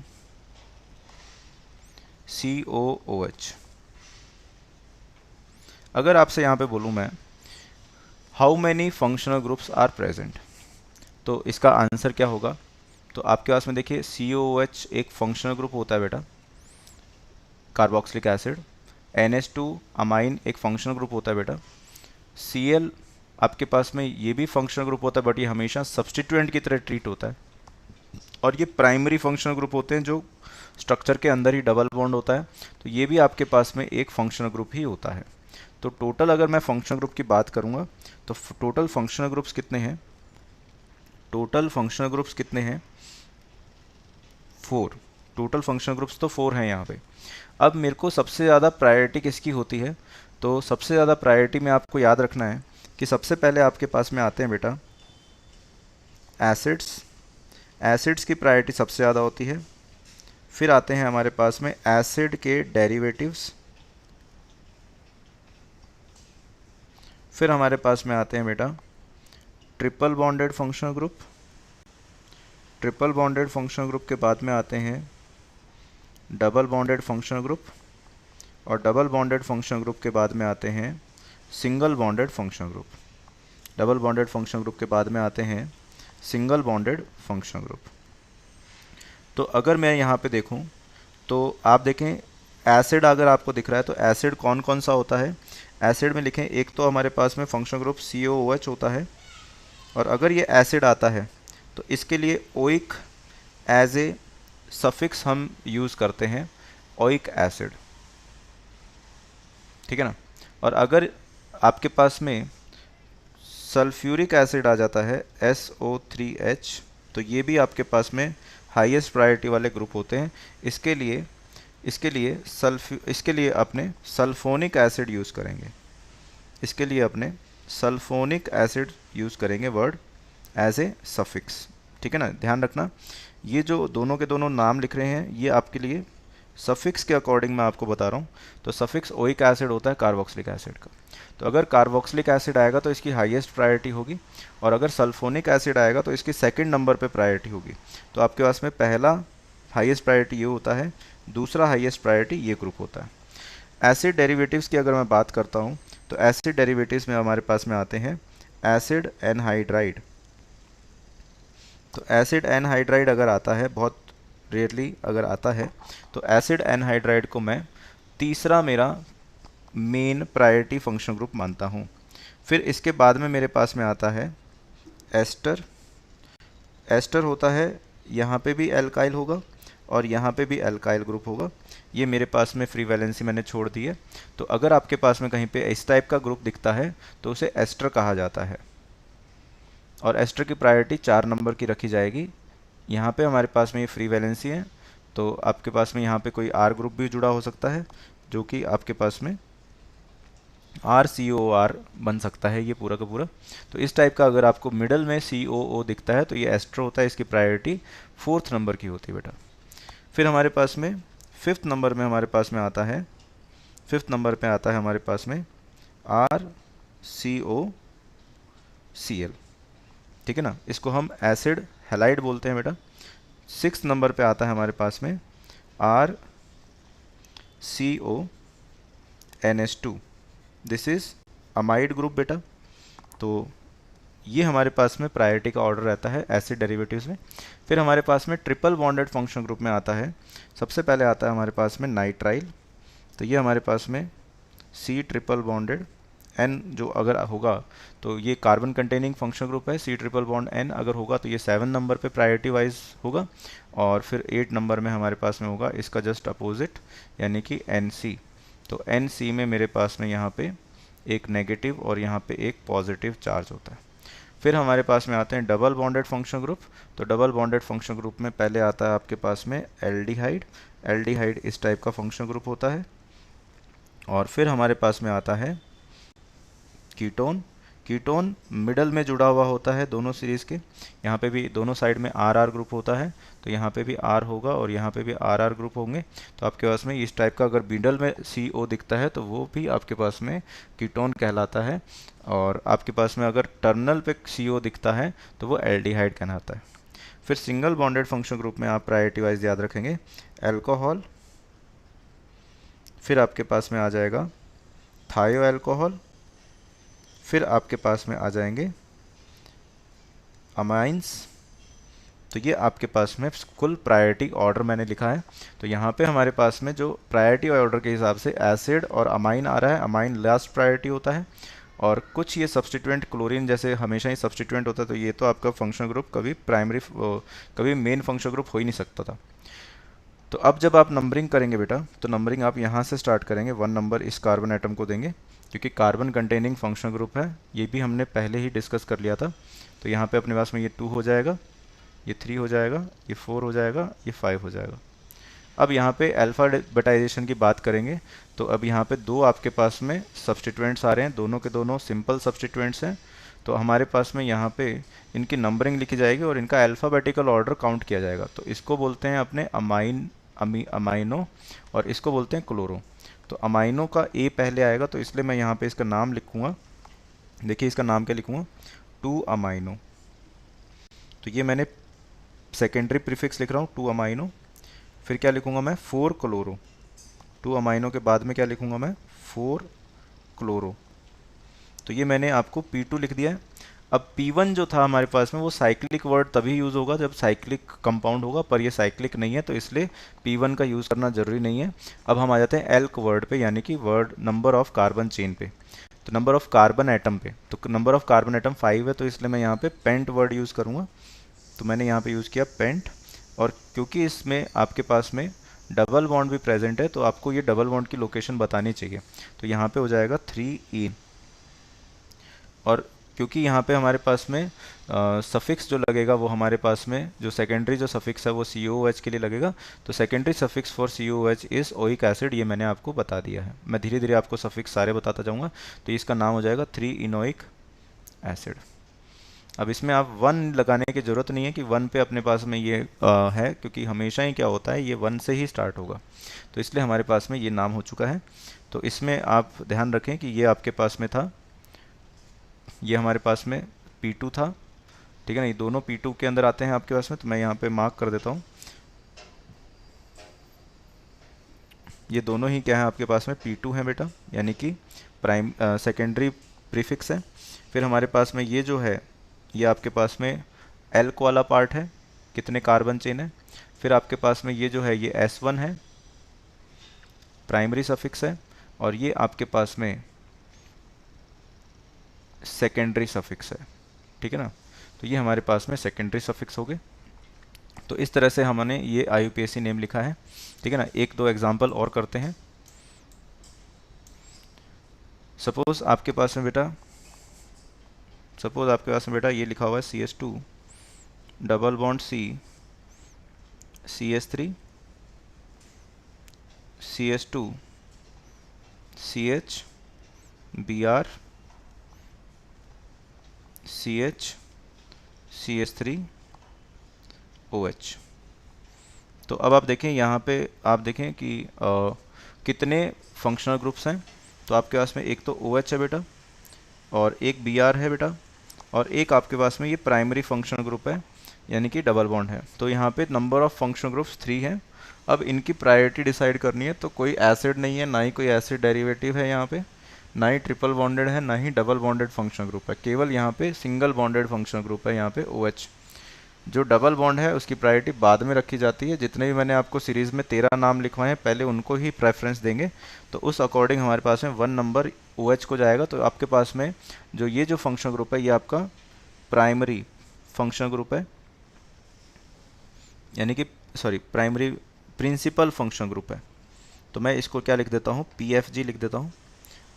COOH। अगर आपसे यहाँ पे बोलूँ मैं how many functional groups are present, तो इसका आंसर क्या होगा। तो आपके पास में देखिए COOH एक फंक्शनल ग्रुप होता है बेटा, कार्बोक्सिलिक एसिड। NH2 अमाइन एक फंक्शनल ग्रुप होता है बेटा। Cl आपके पास में ये भी फंक्शनल ग्रुप होता है, बट ये हमेशा सब्स्टिट्यूएंट की तरह ट्रीट होता है। और ये प्राइमरी फंक्शनल ग्रुप होते हैं जो स्ट्रक्चर के अंदर ही डबल बॉन्ड होता है। तो ये भी आपके पास में एक फंक्शनल ग्रुप ही होता है। तो टोटल अगर मैं फंक्शनल ग्रुप की बात करूँगा तो टोटल फंक्शनल ग्रुप्स कितने हैं, 4। टोटल फंक्शनल ग्रुप्स तो 4 हैं यहाँ पे। अब मेरे को सबसे ज़्यादा प्रायोरिटी किसकी होती है, तो सबसे ज़्यादा प्रायोरिटी में आपको याद रखना है कि सबसे पहले आपके पास में आते हैं बेटा एसिड्स की प्रायोरिटी सबसे ज़्यादा होती है। फिर आते हैं हमारे पास में एसिड के डेरिवेटिव्स। फिर हमारे पास में आते हैं बेटा ट्रिपल बॉन्डेड फंक्शनल ग्रुप के बाद में आते हैं डबल बॉन्डेड फंक्शनल ग्रुप, और डबल बॉन्डेड फंक्शनल ग्रुप के बाद में आते हैं single bonded functional group. Double bonded functional group के बाद में आते हैं सिंगल बॉन्डेड फंक्शनल ग्रुप। तो अगर मैं यहाँ पे देखूँ तो आप देखें एसिड अगर आपको दिख रहा है तो एसिड कौन कौन सा होता है। एसिड में लिखें एक तो हमारे पास में फंक्शनल ग्रुप COOH होता है, और अगर ये एसिड आता है तो इसके लिए ओइक एज ए सफिक्स हम यूज़ करते हैं, ओइक एसिड। ठीक है ना। और अगर आपके पास में सल्फ्यूरिक एसिड आ जाता है SO3H, तो ये भी आपके पास में हाईएस्ट प्रायोरिटी वाले ग्रुप होते हैं। इसके लिए अपने सल्फोनिक एसिड यूज़ करेंगे। इसके लिए अपने सल्फोनिक एसिड यूज़ करेंगे वर्ड एज ए सफिक्स। ठीक है ना, ध्यान रखना ये जो दोनों के दोनों नाम लिख रहे हैं ये आपके लिए सफिक्स के अकॉर्डिंग मैं आपको बता रहा हूँ। तो सफिक्स ओइक एसिड होता है कार्बोक्सिलिक एसिड का। तो अगर कार्बोक्सिलिक एसिड आएगा तो इसकी हाईएस्ट प्रायोरिटी होगी, और अगर सल्फोनिक एसिड आएगा तो इसकी सेकंड नंबर पे प्रायोरिटी होगी। तो आपके पास में पहला हाईएस्ट प्रायोरिटी ये होता है, दूसरा हाईएस्ट प्रायोरिटी ये ग्रुप होता है। एसिड डेरिवेटिव्स की अगर मैं बात करता हूँ तो एसिड डेरिवेटिव्स में हमारे पास में आते हैं एसिड एनहाइड्राइड। तो एसिड एनहाइड्राइड अगर आता है, बहुत रेयरली अगर आता है, तो एसिड एनहाइड्राइड को मैं तीसरा मेरा मेन प्रायोरिटी फंक्शन ग्रुप मानता हूँ। फिर इसके बाद में मेरे पास में आता है एस्टर। एस्टर होता है, यहाँ पे भी एल्काइल होगा और यहाँ पे भी एल्काइल ग्रुप होगा। ये मेरे पास में फ्री वैलेंसी मैंने छोड़ दी है। तो अगर आपके पास में कहीं पे इस टाइप का ग्रुप दिखता है तो उसे एस्टर कहा जाता है, और एस्टर की प्रायोरिटी 4 नंबर की रखी जाएगी। यहाँ पे हमारे पास में ये फ्री वैलेंसी है, तो आपके पास में यहाँ पे कोई आर ग्रुप भी जुड़ा हो सकता है, जो कि आपके पास में RCOR बन सकता है ये पूरा का पूरा। तो इस टाइप का अगर आपको मिडल में COO दिखता है तो ये एस्टर होता है, इसकी प्रायोरिटी 4th नंबर की होती है बेटा। फिर हमारे पास में 5th नंबर में हमारे पास में आता है, 5th नंबर पे आता है हमारे पास में RCOCl। ठीक है ना, इसको हम एसिड हैलाइड बोलते हैं बेटा। 6th नंबर पे आता है हमारे पास में RCONH2। This is amide group बेटा। तो ये हमारे पास में प्रायोरिटी का ऑर्डर रहता है एसिड डेरिवेटिव्स में। फिर हमारे पास में ट्रिपल बॉन्डेड फंक्शन ग्रुप में आता है, सबसे पहले आता है हमारे पास में नाइट्राइल। तो ये हमारे पास में C ट्रिपल बॉन्डेड N जो अगर होगा तो ये कार्बन कंटेनिंग फंक्शन ग्रुप है। C ट्रिपल बॉन्ड N अगर होगा तो ये 7 नंबर पे प्रायोरिटी वाइज होगा, और फिर 8 नंबर में हमारे पास में होगा इसका जस्ट अपोजिट यानी कि NC। तो NC में मेरे पास में यहाँ पे एक नेगेटिव और यहाँ पे एक पॉजिटिव चार्ज होता है। फिर हमारे पास में आते हैं डबल बॉन्डेड फंक्शन ग्रुप। तो डबल बॉन्डेड फंक्शन ग्रुप में पहले आता है आपके पास में एल्डिहाइड। एल्डिहाइड इस टाइप का फंक्शन ग्रुप होता है। और फिर हमारे पास में आता है कीटोन। कीटोन मिडल में जुड़ा हुआ होता है दोनों सीरीज़ के। यहाँ पे भी दोनों साइड में RR ग्रुप होता है, तो यहाँ पे भी R होगा और यहाँ पे भी RR ग्रुप होंगे। तो आपके पास में इस टाइप का अगर मिडल में CO दिखता है तो वो भी आपके पास में कीटोन कहलाता है, और आपके पास में अगर टर्मिनल पे CO दिखता है तो वो एल्डिहाइड कहलाता है। फिर सिंगल बॉन्डेड फंक्शन ग्रुप में आप प्रायोरिटी वाइज याद रखेंगे एल्कोहल। फिर आपके पास में आ जाएगा थायो एल्कोहल। फिर आपके पास में आ जाएंगे अमाइंस। तो ये आपके पास में कुल प्रायोरिटी ऑर्डर मैंने लिखा है। तो यहाँ पे हमारे पास में जो प्रायोरिटी ऑर्डर के हिसाब से एसिड और अमाइन आ रहा है, अमाइन लास्ट प्रायोरिटी होता है, और कुछ ये सब्स्टिट्यूएंट क्लोरीन जैसे हमेशा ही सब्स्टिट्यूएंट होता है, तो ये तो आपका फंक्शन ग्रुप कभी मेन फंक्शन ग्रुप हो ही नहीं सकता था। तो अब जब आप नंबरिंग करेंगे बेटा, तो नंबरिंग आप यहाँ से स्टार्ट करेंगे, 1 नंबर इस कार्बन एटम को देंगे क्योंकि कार्बन कंटेनिंग फंक्शनल ग्रुप है। ये भी हमने पहले ही डिस्कस कर लिया था। तो यहाँ पे अपने पास में ये 2 हो जाएगा, ये 3 हो जाएगा, ये 4 हो जाएगा, ये 5 हो जाएगा। अब यहाँ पे अल्फाबेटाइजेशन की बात करेंगे, तो अब यहाँ पे 2 आपके पास में सब्स्टिट्यूएंट्स आ रहे हैं, दोनों के दोनों सिंपल सब्स्टिट्यूएंट्स हैं। तो हमारे पास में यहाँ पे इनकी नंबरिंग लिखी जाएगी और इनका अल्फ़ाबेटिकल ऑर्डर काउंट किया जाएगा। तो इसको बोलते हैं अपने अमाइनो, और इसको बोलते हैं क्लोरो। तो अमाइनो का A पहले आएगा, तो इसलिए मैं यहाँ पे इसका नाम लिखूँगा। देखिए इसका नाम क्या लिखूँगा, 2 अमाइनो। तो ये मैंने सेकेंडरी प्रीफिक्स लिख रहा हूँ 2 अमाइनो। फिर क्या लिखूँगा मैं, 4 क्लोरो। 2 अमाइनो के बाद में क्या लिखूँगा मैं, 4 क्लोरो। तो ये मैंने आपको P2 लिख दिया है। अब P1 जो था हमारे पास में वो साइक्लिक वर्ड तभी यूज़ होगा जब साइक्लिक कंपाउंड होगा, पर ये साइक्लिक नहीं है तो इसलिए P1 का यूज़ करना ज़रूरी नहीं है। अब हम आ जाते हैं एल्क वर्ड पे, यानी कि word number of carbon chain पे। तो नंबर ऑफ कार्बन एटम पे, तो नंबर ऑफ कार्बन एटम 5 है, तो इसलिए मैं यहाँ पे पेंट वर्ड यूज़ करूँगा। तो मैंने यहाँ पे यूज़ किया पेंट, और क्योंकि इसमें आपके पास में डबल बॉन्ड भी प्रेजेंट है तो आपको ये डबल बॉन्ड की लोकेशन बतानी चाहिए। तो यहाँ पे हो जाएगा 3 इन, और क्योंकि यहाँ पे हमारे पास में सफिक्स जो लगेगा वो हमारे पास में जो सेकेंडरी जो सफिक्स है वो COOH के लिए लगेगा। तो secondary suffix for COOH is oic acid, ये मैंने आपको बता दिया है। मैं धीरे धीरे आपको सफिक्स सारे बताता जाऊँगा। तो इसका नाम हो जाएगा 3-इनोइक एसिड। अब इसमें आप 1 लगाने की ज़रूरत नहीं है कि 1 पे अपने पास में ये है, क्योंकि हमेशा ही क्या होता है ये 1 से ही स्टार्ट होगा। तो इसलिए हमारे पास में ये नाम हो चुका है। तो इसमें आप ध्यान रखें कि ये आपके पास में था, ये हमारे पास में P2 था, ठीक है ना। ये दोनों P2 के अंदर आते हैं आपके पास में, तो मैं यहाँ पे मार्क कर देता हूँ। ये दोनों ही क्या है आपके पास में P2 है बेटा, यानी कि सेकेंडरी प्रीफिक्स है। फिर हमारे पास में ये जो है ये आपके पास में एल्क वाला पार्ट है, कितने कार्बन चेन है। फिर आपके पास में ये जो है ये S1 है, प्राइमरी सफिक्स है, और ये आपके पास में सेकेंडरी सफिक्स है, ठीक है ना। तो ये हमारे पास में सेकेंडरी सफिक्स हो गए। तो इस तरह से हमने ये IUPAC नेम लिखा है, ठीक है ना। एक दो एग्जांपल और करते हैं। सपोज आपके पास में बेटा ये लिखा हुआ है CH2 double bond C CH3 CH2 CH Br CH CH3 OH। तो अब आप देखें यहाँ पे, आप देखें कि कितने फंक्शनल ग्रुप्स हैं। तो आपके पास में एक तो OH है बेटा, और एक Br है बेटा, और एक आपके पास में ये प्राइमरी फंक्शनल ग्रुप है, यानी कि डबल बॉन्ड है। तो यहाँ पे नंबर ऑफ फंक्शनल ग्रुप्स 3 हैं। अब इनकी प्रायोरिटी डिसाइड करनी है। तो कोई एसिड नहीं है, ना ही कोई एसिड डेरिवेटिव है यहाँ पे, ना ही ट्रिपल बॉन्डेड है, ना ही डबल बॉन्डेड फंक्शनल ग्रुप है। केवल यहाँ पे सिंगल बॉन्डेड फंक्शनल ग्रुप है यहाँ पे OH। जो डबल बॉन्ड है उसकी प्रायोरिटी बाद में रखी जाती है। जितने भी मैंने आपको सीरीज़ में 13 नाम लिखवाए हैं पहले उनको ही प्रेफरेंस देंगे। तो उस अकॉर्डिंग हमारे पास में 1 नंबर OH को जाएगा। तो आपके पास में जो ये जो फंक्शनल ग्रुप है ये आपका प्राइमरी फंक्शनल ग्रुप है, यानी कि प्राइमरी प्रिंसिपल फंक्शनल ग्रुप है। तो मैं इसको क्या लिख देता हूँ, PFG लिख देता हूँ,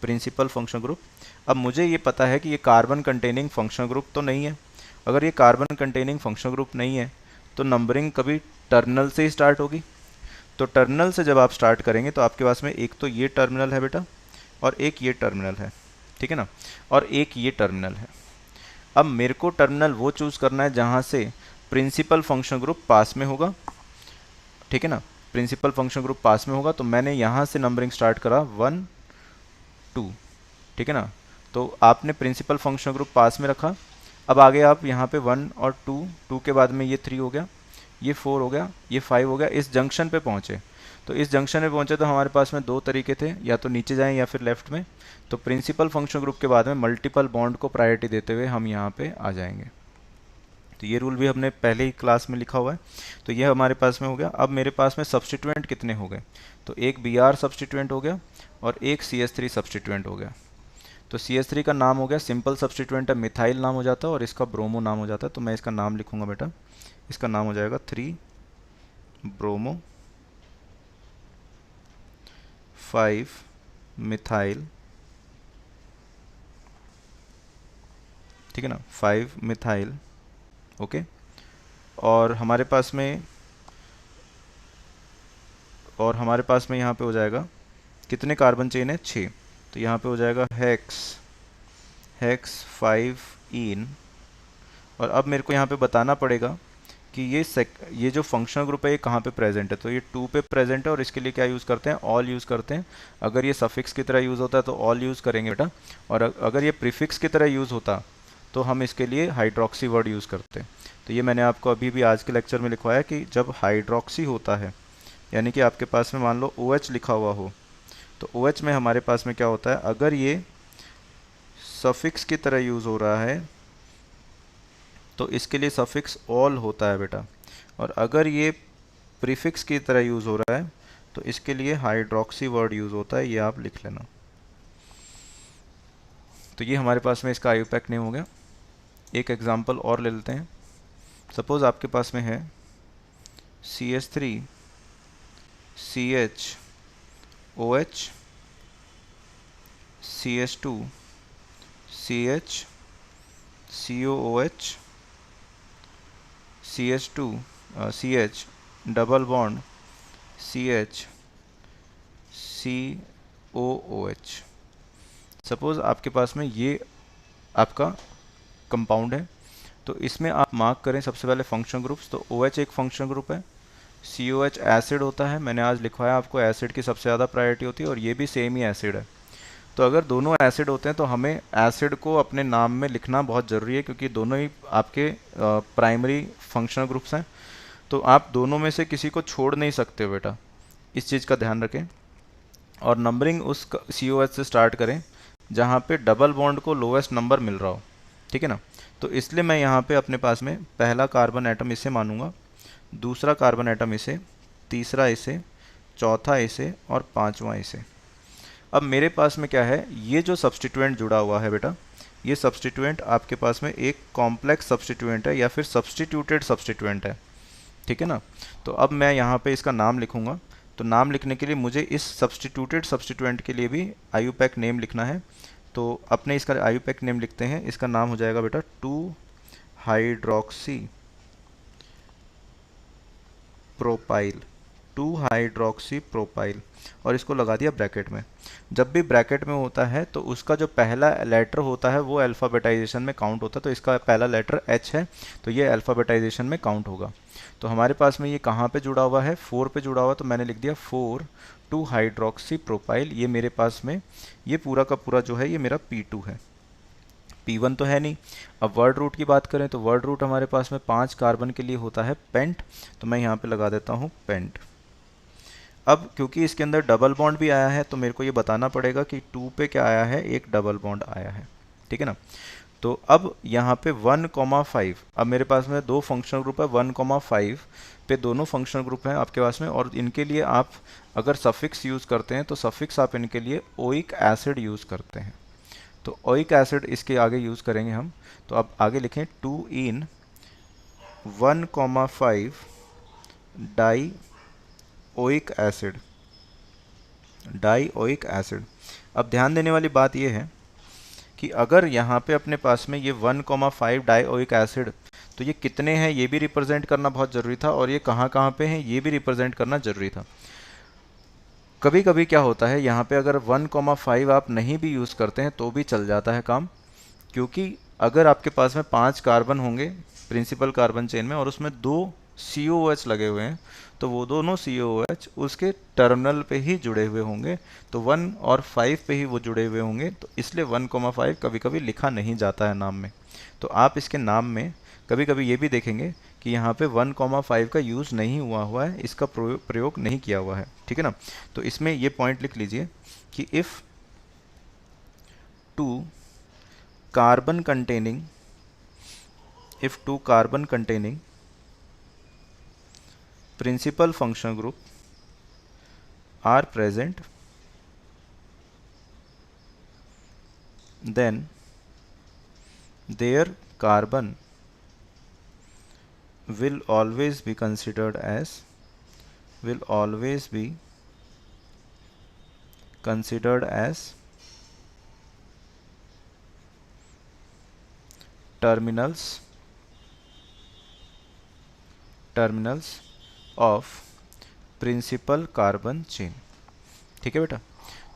प्रिंसिपल फंक्शनल ग्रुप। अब मुझे ये पता है कि ये कार्बन कंटेनिंग फंक्शनल ग्रुप तो नहीं है। अगर ये कार्बन कंटेनिंग फंक्शनल ग्रुप नहीं है तो नंबरिंग कभी टर्मिनल से ही स्टार्ट होगी। तो टर्मिनल से जब आप स्टार्ट करेंगे तो आपके पास में एक तो ये टर्मिनल है बेटा, और एक ये टर्मिनल है, ठीक है ना, और एक ये टर्मिनल है। अब मेरे को टर्मिनल वो चूज़ करना है जहाँ से प्रिंसिपल फंक्शनल ग्रुप पास में होगा, ठीक है ना। प्रिंसिपल फंक्शनल ग्रुप पास में होगा, तो मैंने यहाँ से नंबरिंग स्टार्ट करा 1 2, ठीक है ना। तो आपने प्रिंसिपल फंक्शनल ग्रुप पास में रखा। अब आगे आप यहाँ पे 1 और 2 के बाद में ये 3 हो गया, ये 4 हो गया, ये 5 हो गया, इस जंक्शन पे पहुँचे। तो इस जंक्शन में पहुँचे तो हमारे पास में 2 तरीके थे, या तो नीचे जाएं या फिर लेफ्ट में। तो प्रिंसिपल फंक्शनल ग्रुप के बाद में मल्टीपल बॉन्ड को प्रायोरिटी देते हुए हम यहाँ पे आ जाएंगे। तो ये रूल भी हमने पहले ही क्लास में लिखा हुआ है। तो ये हमारे पास में हो गया। अब मेरे पास में सब्सटीट्यूएंट कितने हो गए, तो एक Br सब्सटीट्यूएंट हो गया और एक CH3 सब्सटीट्यूएंट हो गया। तो CH3 का नाम हो गया, सिंपल सब्सटीट्यूएंट है, मिथाइल नाम हो जाता है, और इसका ब्रोमो नाम हो जाता है। तो मैं इसका नाम लिखूंगा बेटा, इसका नाम हो जाएगा 3 ब्रोमो 5 मिथाइल, ठीक है ना, 5 मिथाइल, ओके। और हमारे पास में यहाँ पे हो जाएगा कितने कार्बन चेन है, 6। तो यहाँ पे हो जाएगा हेक्स 5 इन। और अब मेरे को यहाँ पे बताना पड़ेगा कि ये जो फंक्शनल ग्रुप है ये कहाँ पे प्रेजेंट है। तो ये 2 पे प्रेजेंट है, और इसके लिए क्या यूज़ करते हैं, ऑल यूज़ करते हैं। अगर ये सफिक्स की तरह यूज़ होता है तो ऑल यूज़ करेंगे बेटा, और अगर ये प्रीफिक्स की तरह यूज़ होता तो हम इसके लिए हाइड्रोक्सी वर्ड यूज़ करते हैं। तो ये मैंने आपको अभी भी आज के लेक्चर में लिखवाया कि जब हाइड्रोक्सी होता है, यानी कि आपके पास में मान लो OH लिखा हुआ हो, तो OH में हमारे पास में क्या होता है, अगर ये सफिक्स की तरह यूज़ हो रहा है तो इसके लिए सफिक्स ऑल होता है बेटा, और अगर ये प्रीफिक्स की तरह यूज़ हो रहा है तो इसके लिए हाइड्रोक्सी वर्ड यूज़ होता है। ये आप लिख लेना। तो ये हमारे पास में इसका IUPAC नेम हो गया। एक एग्जांपल और ले लेते हैं। सपोज़ आपके पास में है CH3 CHOH, CH2 CH, COOH, CH2 CH, double bond CH, COOH। Suppose आपके पास में ये आपका कंपाउंड है, तो इसमें आप मार्क करें सबसे पहले फंक्शन ग्रुप्स। तो OH एक फंक्शन ग्रुप है, COH एसिड होता है, मैंने आज लिखवाया आपको एसिड की सबसे ज़्यादा प्रायोरिटी होती है, और ये भी सेम ही एसिड है। तो अगर दोनों एसिड होते हैं तो हमें एसिड को अपने नाम में लिखना बहुत ज़रूरी है, क्योंकि दोनों ही आपके प्राइमरी फंक्शनल ग्रुप्स हैं। तो आप दोनों में से किसी को छोड़ नहीं सकते हो बेटा, इस चीज़ का ध्यान रखें। और नंबरिंग उस COH से स्टार्ट करें जहाँ पे डबल बॉन्ड को लोवेस्ट नंबर मिल रहा हो, ठीक है ना। तो इसलिए मैं यहाँ पे अपने पास में पहला कार्बन एटम इसे मानूंगा, दूसरा कार्बन एटम इसे, तीसरा इसे, चौथा इसे और पांचवा इसे। अब मेरे पास में क्या है, ये जो सब्स्टिट्यूएंट जुड़ा हुआ है बेटा, ये सब्स्टिट्यूएंट आपके पास में एक कॉम्प्लेक्स सब्स्टिट्यूएंट है या फिर सब्स्टिट्यूटेड सब्स्टिट्यूएंट है, ठीक है ना। तो अब मैं यहाँ पे इसका नाम लिखूंगा। तो नाम लिखने के लिए मुझे इस सब्स्टिट्यूटेड सब्स्टिट्यूएंट के लिए भी IUPAC नेम लिखना है। तो अपने इसका IUPAC नेम लिखते हैं, इसका नाम हो जाएगा बेटा 2-हाइड्रोक्सी प्रोपाइल, 2-हाइड्रोक्सी प्रोपाइल, और इसको लगा दिया ब्रैकेट में। जब भी ब्रैकेट में होता है तो उसका जो पहला लेटर होता है वो अल्फ़ाबेटाइजेशन में काउंट होता है। तो इसका पहला लेटर H है, तो ये अल्फ़ाबेटाइजेशन में काउंट होगा। तो हमारे पास में ये कहाँ पे जुड़ा हुआ है, 4 पे जुड़ा हुआ, तो मैंने लिख दिया 4-2-हाइड्रोक्सी प्रोपाइल। ये मेरे पास में ये पूरा का पूरा जो है ये मेरा P2 है, P1 तो है नहीं। अब वर्ड रूट की बात करें तो वर्ड रूट हमारे पास में 5 कार्बन के लिए होता है पेंट, तो मैं यहाँ पे लगा देता हूँ पेंट। अब क्योंकि इसके अंदर डबल बॉन्ड भी आया है तो मेरे को ये बताना पड़ेगा कि 2 पे क्या आया है, एक डबल बॉन्ड आया है, ठीक है ना। तो अब यहाँ पे 1,5, अब मेरे पास में दो फंक्शनल ग्रुप है, 1,5 पे दोनों फंक्शनल ग्रुप हैं आपके पास में, और इनके लिए आप अगर सफिक्स यूज़ करते हैं तो सफिक्स आप इनके लिए ओइक एसिड यूज़ करते हैं। तो ओइक एसिड इसके आगे यूज़ करेंगे हम। तो अब आगे लिखें 2 in 1,5 die oic acid, die oic acid. अब ध्यान देने वाली बात यह है कि अगर यहाँ पे अपने पास में ये 1,5 डाई ओइक एसिड, तो ये कितने हैं ये भी रिप्रेजेंट करना बहुत ज़रूरी था, और ये कहाँ कहाँ पे हैं ये भी रिप्रेजेंट करना ज़रूरी था। कभी कभी क्या होता है, यहाँ पे अगर 1,5 आप नहीं भी यूज़ करते हैं तो भी चल जाता है काम, क्योंकि अगर आपके पास में 5 कार्बन होंगे प्रिंसिपल कार्बन चेन में और उसमें 2 COOH लगे हुए हैं, तो वो दोनों COOH उसके टर्मिनल पे ही जुड़े हुए होंगे, तो 1 और 5 पे ही वो जुड़े हुए होंगे। तो इसलिए 1,5 कभी कभी लिखा नहीं जाता है नाम में। तो आप इसके नाम में कभी कभी ये भी देखेंगे कि यहाँ पे 1,5 का यूज़ नहीं हुआ है, इसका प्रयोग नहीं किया हुआ है, ठीक है ना। तो इसमें ये पॉइंट लिख लीजिए कि if 2 carbon containing principal functional group are present, then their carbon will always be considered as terminals of principal carbon chain, ठीक है बेटा।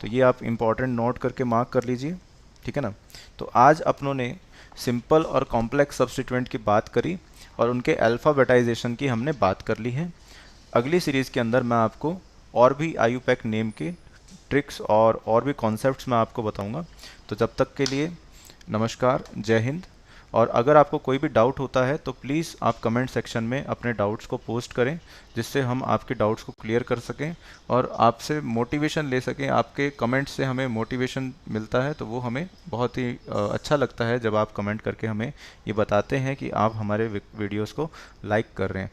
तो ये आप इम्पॉर्टेंट नोट करके मार्क कर लीजिए, ठीक है ना। तो आज अपनों ने सिंपल और कॉम्प्लेक्स सब्स्टिट्यूएंट की बात करी और उनके अल्फ़ाबेटाइजेशन की हमने बात कर ली है। अगली सीरीज़ के अंदर मैं आपको और भी IUPAC नेम के ट्रिक्स और भी कॉन्सेप्ट्स मैं आपको बताऊंगा। तो जब तक के लिए नमस्कार, जय हिंद। और अगर आपको कोई भी डाउट होता है तो प्लीज़ आप कमेंट सेक्शन में अपने डाउट्स को पोस्ट करें, जिससे हम आपके डाउट्स को क्लियर कर सकें और आपसे मोटिवेशन ले सकें। आपके कमेंट्स से हमें मोटिवेशन मिलता है, तो वो हमें बहुत ही अच्छा लगता है जब आप कमेंट करके हमें ये बताते हैं कि आप हमारे वीडियोस को लाइक कर रहे हैं।